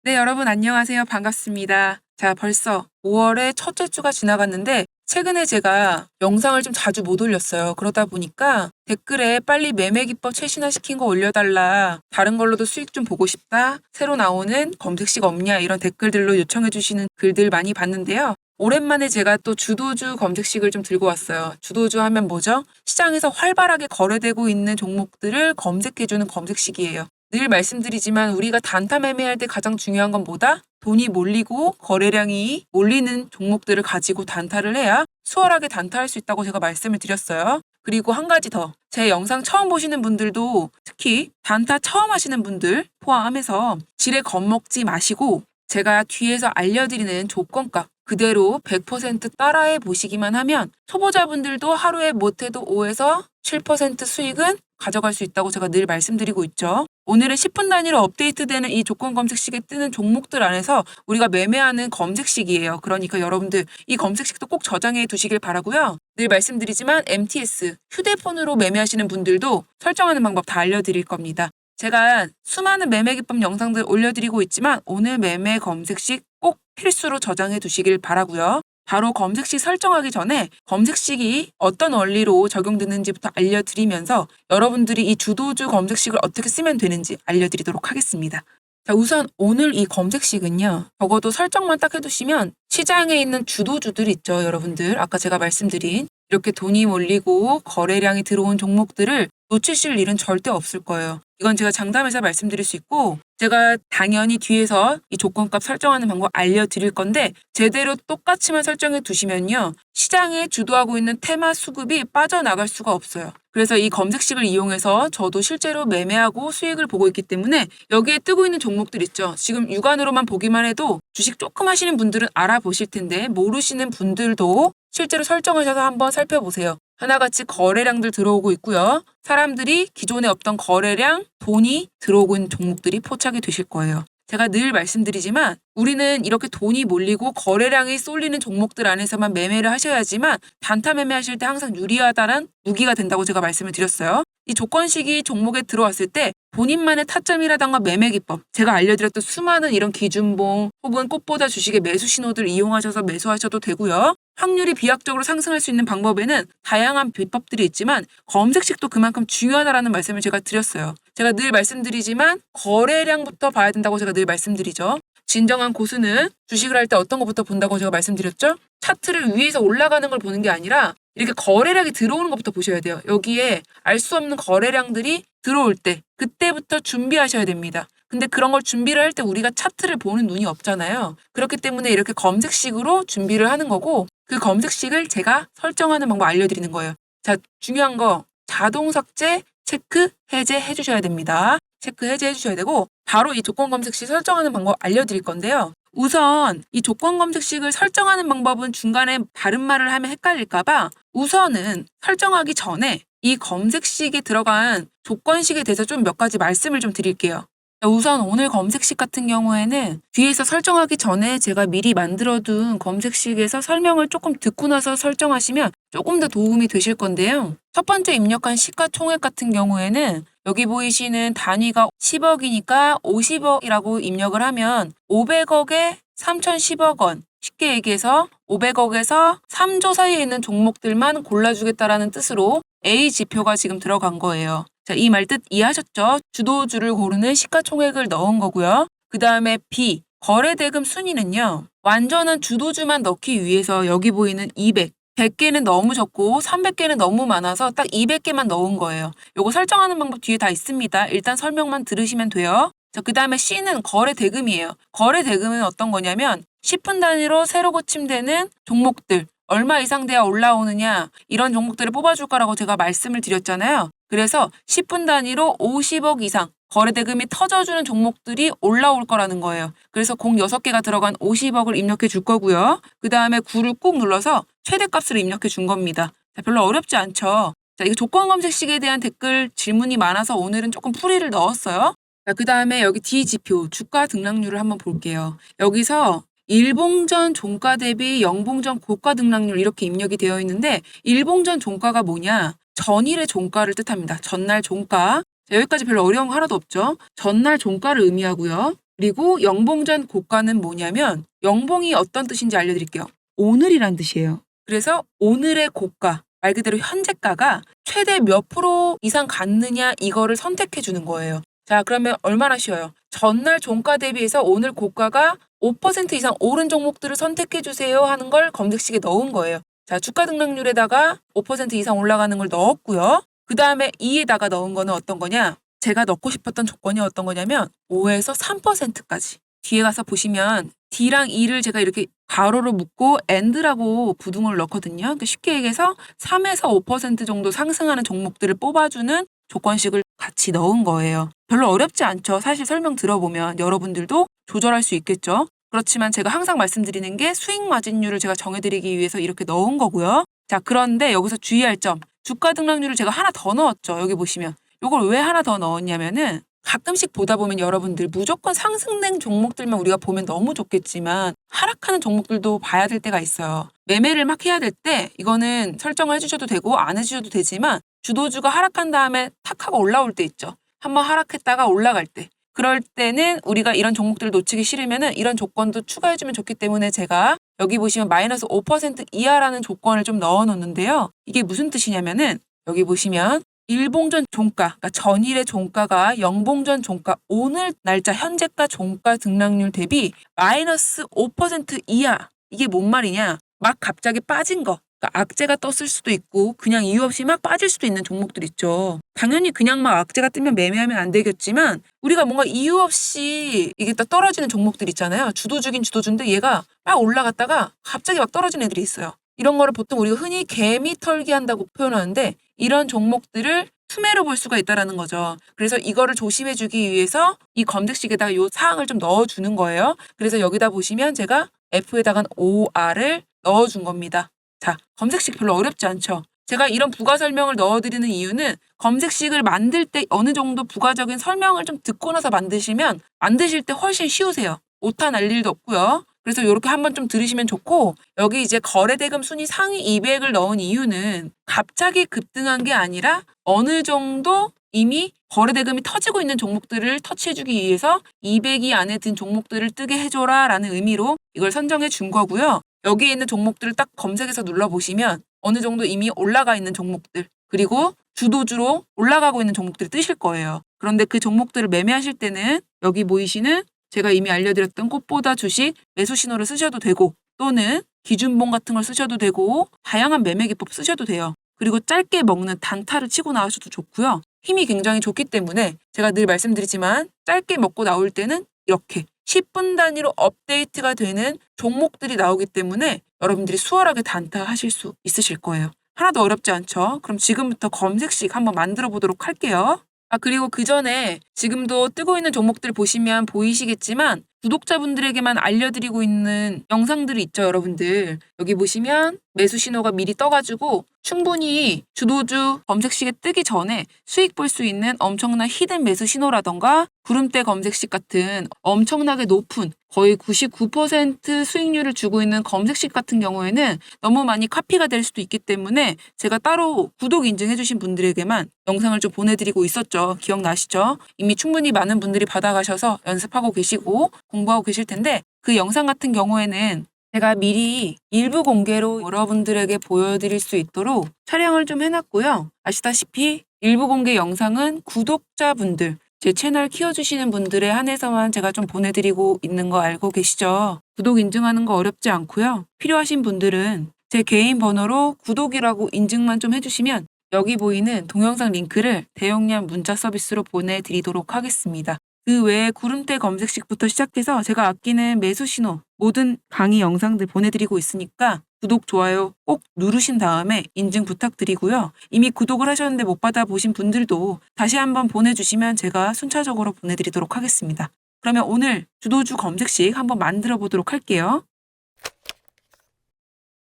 네, 여러분 안녕하세요. 반갑습니다. 자, 벌써 5월의 첫째 주가 지나갔는데 최근에 제가 영상을 좀 자주 못 올렸어요. 그러다 보니까 댓글에 빨리 매매 기법 최신화시킨 거 올려달라. 다른 걸로도 수익 좀 보고 싶다. 새로 나오는 검색식 없냐? 이런 댓글들로 요청해 주시는 글들 많이 봤는데요. 오랜만에 제가 또 주도주 검색식을 좀 들고 왔어요. 주도주 하면 뭐죠? 시장에서 활발하게 거래되고 있는 종목들을 검색해주는 검색식이에요. 늘 말씀드리지만 우리가 단타 매매할 때 가장 중요한 건 뭐다? 돈이 몰리고 거래량이 몰리는 종목들을 가지고 단타를 해야 수월하게 단타할 수 있다고 제가 말씀을 드렸어요. 그리고 한 가지 더. 제 영상 처음 보시는 분들도 특히 단타 처음 하시는 분들 포함해서 지레 겁먹지 마시고 제가 뒤에서 알려드리는 조건값 그대로 100% 따라해 보시기만 하면 초보자분들도 하루에 못해도 5에서 7% 수익은 가져갈 수 있다고 제가 늘 말씀드리고 있죠. 오늘은 10분 단위로 업데이트되는 이 조건 검색식에 뜨는 종목들 안에서 우리가 매매하는 검색식이에요. 그러니까 여러분들 이 검색식도 꼭 저장해 두시길 바라고요. 늘 말씀드리지만 MTS 휴대폰으로 매매하시는 분들도 설정하는 방법 다 알려드릴 겁니다. 제가 수많은 매매 기법 영상들 올려드리고 있지만 오늘 매매 검색식 꼭 필수로 저장해 두시길 바라고요. 바로 검색식 설정하기 전에 검색식이 어떤 원리로 적용되는지부터 알려드리면서 여러분들이 이 주도주 검색식을 어떻게 쓰면 되는지 알려드리도록 하겠습니다. 자, 우선 오늘 이 검색식은요. 적어도 설정만 딱 해두시면 시장에 있는 주도주들 있죠, 여러분들. 아까 제가 말씀드린 이렇게 돈이 몰리고 거래량이 들어온 종목들을 놓치실 일은 절대 없을 거예요. 이건 제가 장담해서 말씀드릴 수 있고 제가 당연히 뒤에서 이 조건값 설정하는 방법 알려드릴 건데 제대로 똑같이만 설정해 두시면요. 시장에 주도하고 있는 테마 수급이 빠져나갈 수가 없어요. 그래서 이 검색식을 이용해서 저도 실제로 매매하고 수익을 보고 있기 때문에 여기에 뜨고 있는 종목들 있죠. 지금 육안으로만 보기만 해도 주식 조금 하시는 분들은 알아보실 텐데 모르시는 분들도 실제로 설정하셔서 한번 살펴보세요. 하나같이 거래량들 들어오고 있고요. 사람들이 기존에 없던 거래량, 돈이 들어오고 있는 종목들이 포착이 되실 거예요. 제가 늘 말씀드리지만 우리는 이렇게 돈이 몰리고 거래량이 쏠리는 종목들 안에서만 매매를 하셔야지만 단타 매매하실 때 항상 유리하다는 무기가 된다고 제가 말씀을 드렸어요. 이 조건식이 종목에 들어왔을 때 본인만의 타점이라던가 매매 기법, 제가 알려드렸던 수많은 이런 기준봉 혹은 꽃보다 주식의 매수 신호들 이용하셔서 매수하셔도 되고요. 확률이 비약적으로 상승할 수 있는 방법에는 다양한 비법들이 있지만 검색식도 그만큼 중요하다라는 말씀을 제가 드렸어요. 제가 늘 말씀드리지만 거래량부터 봐야 된다고 제가 늘 말씀드리죠. 진정한 고수는 주식을 할 때 어떤 것부터 본다고 제가 말씀드렸죠? 차트를 위에서 올라가는 걸 보는 게 아니라 이렇게 거래량이 들어오는 것부터 보셔야 돼요. 여기에 알 수 없는 거래량들이 들어올 때 그때부터 준비하셔야 됩니다. 근데 그런 걸 준비를 할 때 우리가 차트를 보는 눈이 없잖아요. 그렇기 때문에 이렇게 검색식으로 준비를 하는 거고 그 검색식을 제가 설정하는 방법 알려드리는 거예요. 자, 중요한 거 자동 삭제, 체크, 해제 해주셔야 됩니다. 체크, 해제 해주셔야 되고 바로 이 조건 검색식 설정하는 방법 알려드릴 건데요. 우선 이 조건 검색식을 설정하는 방법은 중간에 다른 말을 하면 헷갈릴까봐 우선은 설정하기 전에 이 검색식에 들어간 조건식에 대해서 좀 몇 가지 말씀을 좀 드릴게요. 우선 오늘 검색식 같은 경우에는 뒤에서 설정하기 전에 제가 미리 만들어둔 검색식에서 설명을 조금 듣고 나서 설정하시면 조금 더 도움이 되실 건데요. 첫 번째 입력한 시가총액 같은 경우에는 여기 보이시는 단위가 10억이니까 50억이라고 입력을 하면 500억에 3,010억 원. 쉽게 얘기해서 500억에서 3조 사이에 있는 종목들만 골라주겠다라는 뜻으로 A 지표가 지금 들어간 거예요. 자, 이 말 뜻 이해하셨죠? 주도주를 고르는 시가총액을 넣은 거고요. 그 다음에 B, 거래대금 순위는요. 완전한 주도주만 넣기 위해서 여기 보이는 200, 100개는 너무 적고 300개는 너무 많아서 딱 200개만 넣은 거예요. 요거 설정하는 방법 뒤에 다 있습니다. 일단 설명만 들으시면 돼요. 자, 그 다음에 C는 거래대금이에요. 거래대금은 어떤 거냐면 10분 단위로 새로 고침되는 종목들, 얼마 이상 돼야 올라오느냐 이런 종목들을 뽑아줄 거라고 제가 말씀을 드렸잖아요. 그래서 10분 단위로 50억 이상 거래대금이 터져주는 종목들이 올라올 거라는 거예요. 그래서 공 6개가 들어간 50억을 입력해 줄 거고요. 그 다음에 9를 꾹 눌러서 최대값을 입력해 준 겁니다. 자, 별로 어렵지 않죠? 자, 이거 조건 검색식에 대한 댓글 질문이 많아서 오늘은 조금 풀이를 넣었어요. 자, 그 다음에 여기 D 지표 주가 등락률을 한번 볼게요. 여기서 일봉전 종가 대비 영봉전 고가 등락률 이렇게 입력이 되어 있는데 일봉전 종가가 뭐냐? 전일의 종가를 뜻합니다. 전날 종가. 자, 여기까지 별로 어려운 거 하나도 없죠. 전날 종가를 의미하고요. 그리고 영봉전 고가는 뭐냐면 영봉이 어떤 뜻인지 알려드릴게요. 오늘이란 뜻이에요. 그래서 오늘의 고가, 말 그대로 현재가가 최대 몇 프로 이상 갔느냐 이거를 선택해 주는 거예요. 자, 그러면 얼마나 쉬워요? 전날 종가 대비해서 오늘 고가가 5% 이상 오른 종목들을 선택해 주세요 하는 걸 검색식에 넣은 거예요. 자, 주가 등락률에다가 5% 이상 올라가는 걸 넣었고요. 그 다음에 2에다가 넣은 거는 어떤 거냐? 제가 넣고 싶었던 조건이 어떤 거냐면 5에서 3%까지. 뒤에 가서 보시면 D랑 E를 제가 이렇게 가로로 묶고 AND라고 부등호를 넣거든요. 그러니까 쉽게 얘기해서 3에서 5% 정도 상승하는 종목들을 뽑아주는 조건식을 같이 넣은 거예요. 별로 어렵지 않죠. 사실 설명 들어보면 여러분들도 조절할 수 있겠죠. 그렇지만 제가 항상 말씀드리는 게 수익 마진율을 제가 정해드리기 위해서 이렇게 넣은 거고요. 자, 그런데 여기서 주의할 점. 주가 등락률을 제가 하나 더 넣었죠. 여기 보시면. 이걸 왜 하나 더 넣었냐면은 가끔씩 보다 보면 여러분들 무조건 상승된 종목들만 우리가 보면 너무 좋겠지만 하락하는 종목들도 봐야 될 때가 있어요. 매매를 막 해야 될 때 이거는 설정을 해주셔도 되고 안 해주셔도 되지만 주도주가 하락한 다음에 탁 하고 올라올 때 있죠. 한번 하락했다가 올라갈 때. 그럴 때는 우리가 이런 종목들을 놓치기 싫으면은 이런 조건도 추가해주면 좋기 때문에 제가 여기 보시면 마이너스 5% 이하라는 조건을 좀 넣어 놓는데요. 이게 무슨 뜻이냐면은 여기 보시면 일봉전 종가, 그러니까 전일의 종가가 영봉전 종가, 오늘 날짜 현재가 종가 등락률 대비 마이너스 5% 이하. 이게 뭔 말이냐? 막 갑자기 빠진 거. 그러니까 악재가 떴을 수도 있고 그냥 이유 없이 막 빠질 수도 있는 종목들 있죠. 당연히 그냥 막 악재가 뜨면 매매하면 안 되겠지만 우리가 뭔가 이유 없이 이게 또 떨어지는 종목들 있잖아요. 주도주긴 주도주인데 얘가 막 올라갔다가 갑자기 막 떨어지는 애들이 있어요. 이런 거를 보통 우리가 흔히 개미 털기 한다고 표현하는데 이런 종목들을 투매로 볼 수가 있다라는 거죠. 그래서 이거를 조심해주기 위해서 이 검색식에다가 이 사항을 좀 넣어주는 거예요. 그래서 여기다 보시면 제가 F에다가 OR을 넣어준 겁니다. 자, 검색식 별로 어렵지 않죠? 제가 이런 부가 설명을 넣어드리는 이유는 검색식을 만들 때 어느 정도 부가적인 설명을 좀 듣고 나서 만드실 때 훨씬 쉬우세요. 오타 날 일도 없고요. 그래서 이렇게 한번 좀 들으시면 좋고 여기 이제 거래대금 순위 상위 200을 넣은 이유는 갑자기 급등한 게 아니라 어느 정도 이미 거래대금이 터지고 있는 종목들을 터치해주기 위해서 200위 안에 든 종목들을 뜨게 해줘라 라는 의미로 이걸 선정해 준 거고요. 여기에 있는 종목들을 딱 검색해서 눌러보시면 어느 정도 이미 올라가 있는 종목들 그리고 주도주로 올라가고 있는 종목들이 뜨실 거예요. 그런데 그 종목들을 매매하실 때는 여기 보이시는 제가 이미 알려드렸던 꽃보다 주식 매수 신호를 쓰셔도 되고 또는 기준봉 같은 걸 쓰셔도 되고 다양한 매매 기법 쓰셔도 돼요. 그리고 짧게 먹는 단타를 치고 나와셔도 좋고요. 힘이 굉장히 좋기 때문에 제가 늘 말씀드리지만 짧게 먹고 나올 때는 이렇게 10분 단위로 업데이트가 되는 종목들이 나오기 때문에 여러분들이 수월하게 단타 하실 수 있으실 거예요. 하나도 어렵지 않죠? 그럼 지금부터 검색식 한번 만들어 보도록 할게요. 그리고 그 전에 지금도 뜨고 있는 종목들 보시면 보이시겠지만 구독자분들에게만 알려드리고 있는 영상들이 있죠, 여러분들. 여기 보시면 매수 신호가 미리 떠가지고 충분히 주도주 검색식에 뜨기 전에 수익 볼 수 있는 엄청난 히든 매수 신호라던가 구름대 검색식 같은 엄청나게 높은 거의 99% 수익률을 주고 있는 검색식 같은 경우에는 너무 많이 카피가 될 수도 있기 때문에 제가 따로 구독 인증해주신 분들에게만 영상을 좀 보내드리고 있었죠. 기억나시죠? 이미 충분히 많은 분들이 받아가셔서 연습하고 계시고 공부하고 계실 텐데 그 영상 같은 경우에는 제가 미리 일부 공개로 여러분들에게 보여드릴 수 있도록 촬영을 좀 해놨고요. 아시다시피 일부 공개 영상은 구독자분들, 제 채널 키워주시는 분들에 한해서만 제가 좀 보내드리고 있는 거 알고 계시죠? 구독 인증하는 거 어렵지 않고요. 필요하신 분들은 제 개인 번호로 구독이라고 인증만 좀 해주시면 여기 보이는 동영상 링크를 대용량 문자 서비스로 보내드리도록 하겠습니다. 그 외에 구름대 검색식부터 시작해서 제가 아끼는 매수 신호, 모든 강의 영상들 보내드리고 있으니까 구독, 좋아요 꼭 누르신 다음에 인증 부탁드리고요. 이미 구독을 하셨는데 못 받아보신 분들도 다시 한번 보내주시면 제가 순차적으로 보내드리도록 하겠습니다. 그러면 오늘 주도주 검색식 한번 만들어 보도록 할게요.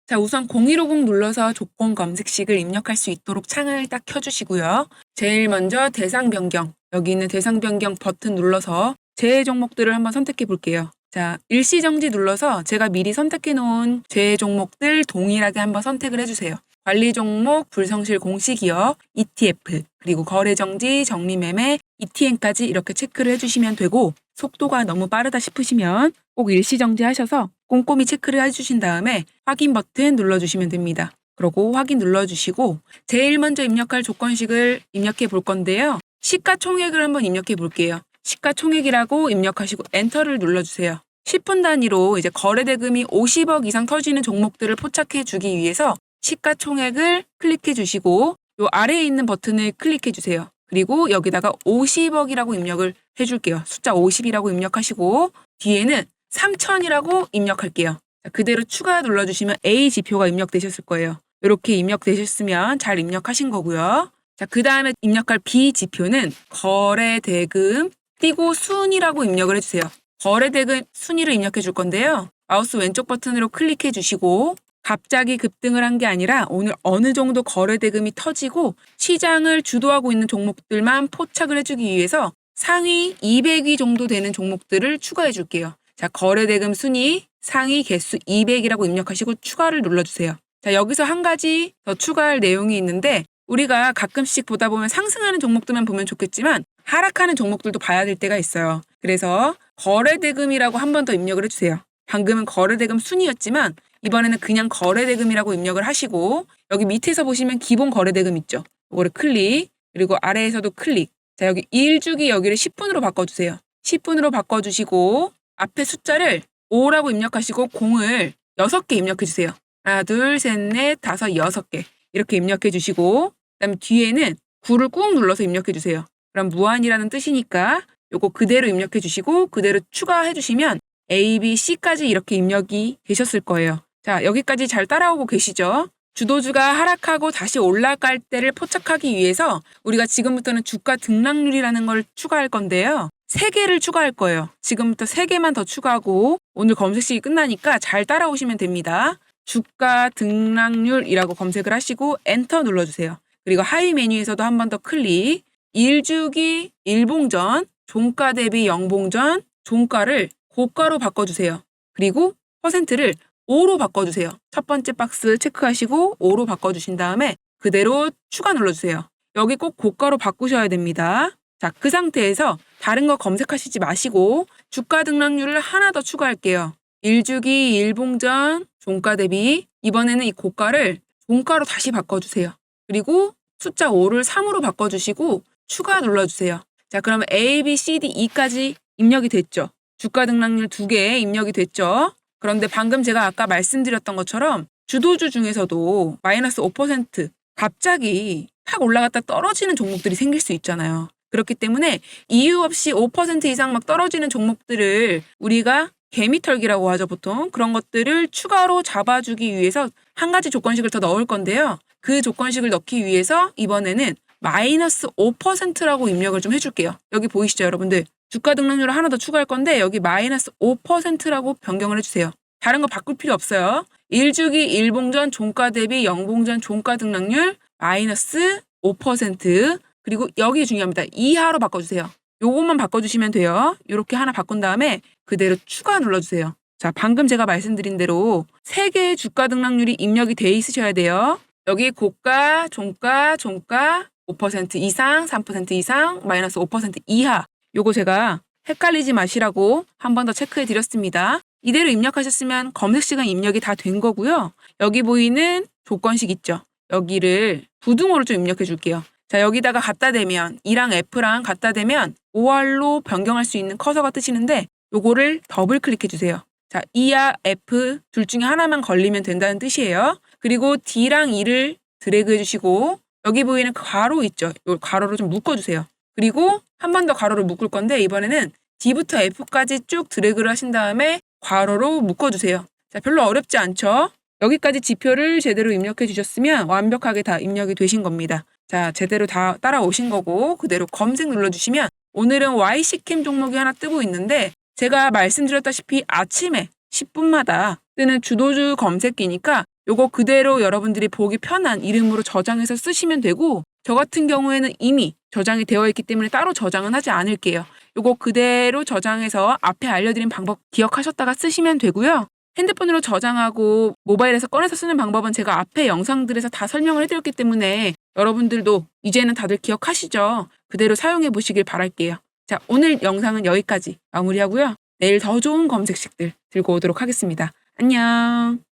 자, 우선 0150 눌러서 조건 검색식을 입력할 수 있도록 창을 딱 켜주시고요. 제일 먼저 대상 변경, 여기 있는 대상 변경 버튼 눌러서 제외 종목들을 한번 선택해 볼게요. 자, 일시정지 눌러서 제가 미리 선택해 놓은 제외 종목들 동일하게 한번 선택을 해주세요. 관리 종목, 불성실 공시기업, ETF, 그리고 거래정지, 정리매매, ETN까지 이렇게 체크를 해주시면 되고 속도가 너무 빠르다 싶으시면 꼭 일시정지하셔서 꼼꼼히 체크를 해주신 다음에 확인 버튼 눌러주시면 됩니다. 그리고 확인 눌러주시고 제일 먼저 입력할 조건식을 입력해 볼 건데요. 시가총액을 한번 입력해 볼게요. 시가총액이라고 입력하시고 엔터를 눌러주세요. 10분 단위로 이제 거래대금이 50억 이상 터지는 종목들을 포착해 주기 위해서 시가총액을 클릭해 주시고 요 아래에 있는 버튼을 클릭해 주세요. 그리고 여기다가 50억이라고 입력을 해줄게요. 숫자 50이라고 입력하시고 뒤에는 3,000이라고 입력할게요. 자, 그대로 추가 눌러주시면 A 지표가 입력되셨을 거예요. 이렇게 입력되셨으면 잘 입력하신 거고요. 자, 그 다음에 입력할 B 지표는 거래대금 띄고 순이라고 입력을 해주세요. 거래대금 순위를 입력해 줄 건데요. 마우스 왼쪽 버튼으로 클릭해 주시고 갑자기 급등을 한 게 아니라 오늘 어느 정도 거래대금이 터지고 시장을 주도하고 있는 종목들만 포착을 해주기 위해서 상위 200위 정도 되는 종목들을 추가해 줄게요. 자, 거래대금 순위 상위 개수 200이라고 입력하시고 추가를 눌러주세요. 자, 여기서 한 가지 더 추가할 내용이 있는데 우리가 가끔씩 보다 보면 상승하는 종목들만 보면 좋겠지만 하락하는 종목들도 봐야 될 때가 있어요. 그래서 거래대금이라고 한 번 더 입력을 해주세요. 방금은 거래대금 순이었지만 이번에는 그냥 거래대금이라고 입력을 하시고 여기 밑에서 보시면 기본 거래대금 있죠. 이거를 클릭 그리고 아래에서도 클릭. 자, 여기 1주기 여기를 10분으로 바꿔주세요. 10분으로 바꿔주시고 앞에 숫자를 5라고 입력하시고 0을 6개 입력해주세요. 하나, 둘, 셋, 넷, 다섯, 6개 이렇게 입력해주시고 그다음에 뒤에는 9를 꾹 눌러서 입력해주세요. 그럼 무한이라는 뜻이니까 요거 그대로 입력해주시고 그대로 추가해주시면 A, B, C까지 이렇게 입력이 되셨을 거예요. 자, 여기까지 잘 따라오고 계시죠? 주도주가 하락하고 다시 올라갈 때를 포착하기 위해서 우리가 지금부터는 주가 등락률이라는 걸 추가할 건데요. 3개를 추가할 거예요. 지금부터 3개만 더 추가하고 오늘 검색식이 끝나니까 잘 따라오시면 됩니다. 주가 등락률이라고 검색을 하시고 엔터 눌러주세요. 그리고 하위 메뉴에서도 한 번 더 클릭. 1주기 1봉전, 종가 대비 영봉전, 종가를 고가로 바꿔주세요. 그리고 퍼센트를 5로 바꿔주세요. 첫 번째 박스 체크하시고 5로 바꿔주신 다음에 그대로 추가 눌러주세요. 여기 꼭 고가로 바꾸셔야 됩니다. 자, 그 상태에서 다른 거 검색하시지 마시고 주가 등락률을 하나 더 추가할게요. 1주기 1봉전, 종가 대비 이번에는 이 고가를 종가로 다시 바꿔주세요. 그리고 숫자 5를 3으로 바꿔주시고 추가 눌러주세요. 자, 그러면 A, B, C, D, E까지 입력이 됐죠. 주가 등락률 2개 입력이 됐죠. 그런데 방금 제가 아까 말씀드렸던 것처럼 주도주 중에서도 마이너스 5% 갑자기 확 올라갔다 떨어지는 종목들이 생길 수 있잖아요. 그렇기 때문에 이유 없이 5% 이상 막 떨어지는 종목들을 우리가 개미털기라고 하죠, 보통. 그런 것들을 추가로 잡아주기 위해서 한 가지 조건식을 더 넣을 건데요. 그 조건식을 넣기 위해서 이번에는 마이너스 5%라고 입력을 좀 해줄게요. 여기 보이시죠, 여러분들? 주가 등락률을 하나 더 추가할 건데 여기 마이너스 5%라고 변경을 해주세요. 다른 거 바꿀 필요 없어요. 1주기 1봉전 종가 대비 영봉전 종가 등락률 마이너스 5% 그리고 여기 중요합니다. 이하로 바꿔주세요. 요것만 바꿔주시면 돼요. 이렇게 하나 바꾼 다음에 그대로 추가 눌러주세요. 자, 방금 제가 말씀드린 대로 3개의 주가 등락률이 입력이 돼 있으셔야 돼요. 여기 고가, 종가, 종가 5% 이상, 3% 이상, 마이너스 5% 이하 요거 제가 헷갈리지 마시라고 한 번 더 체크해 드렸습니다. 이대로 입력하셨으면 검색시간 입력이 다 된 거고요. 여기 보이는 조건식 있죠. 여기를 부등호로 좀 입력해 줄게요. 자, 여기다가 갖다 대면 E랑 F랑 갖다 대면 OR로 변경할 수 있는 커서가 뜨시는데 요거를 더블 클릭해 주세요. 자, E와 F 둘 중에 하나만 걸리면 된다는 뜻이에요. 그리고 D랑 E를 드래그 해주시고 여기 보이는 괄호 있죠. 요 괄호를 좀 묶어주세요. 그리고 한 번 더 괄호를 묶을 건데 이번에는 D부터 F까지 쭉 드래그를 하신 다음에 괄호로 묶어주세요. 자, 별로 어렵지 않죠? 여기까지 지표를 제대로 입력해 주셨으면 완벽하게 다 입력이 되신 겁니다. 자, 제대로 다 따라오신 거고 그대로 검색 눌러주시면 오늘은 YC캠 종목이 하나 뜨고 있는데 제가 말씀드렸다시피 아침에 10분마다 뜨는 주도주 검색기니까 요거 그대로 여러분들이 보기 편한 이름으로 저장해서 쓰시면 되고 저 같은 경우에는 이미 저장이 되어 있기 때문에 따로 저장은 하지 않을게요. 요거 그대로 저장해서 앞에 알려드린 방법 기억하셨다가 쓰시면 되고요. 핸드폰으로 저장하고 모바일에서 꺼내서 쓰는 방법은 제가 앞에 영상들에서 다 설명을 해드렸기 때문에 여러분들도 이제는 다들 기억하시죠? 그대로 사용해 보시길 바랄게요. 자, 오늘 영상은 여기까지 마무리하고요. 내일 더 좋은 검색식들 들고 오도록 하겠습니다. 안녕.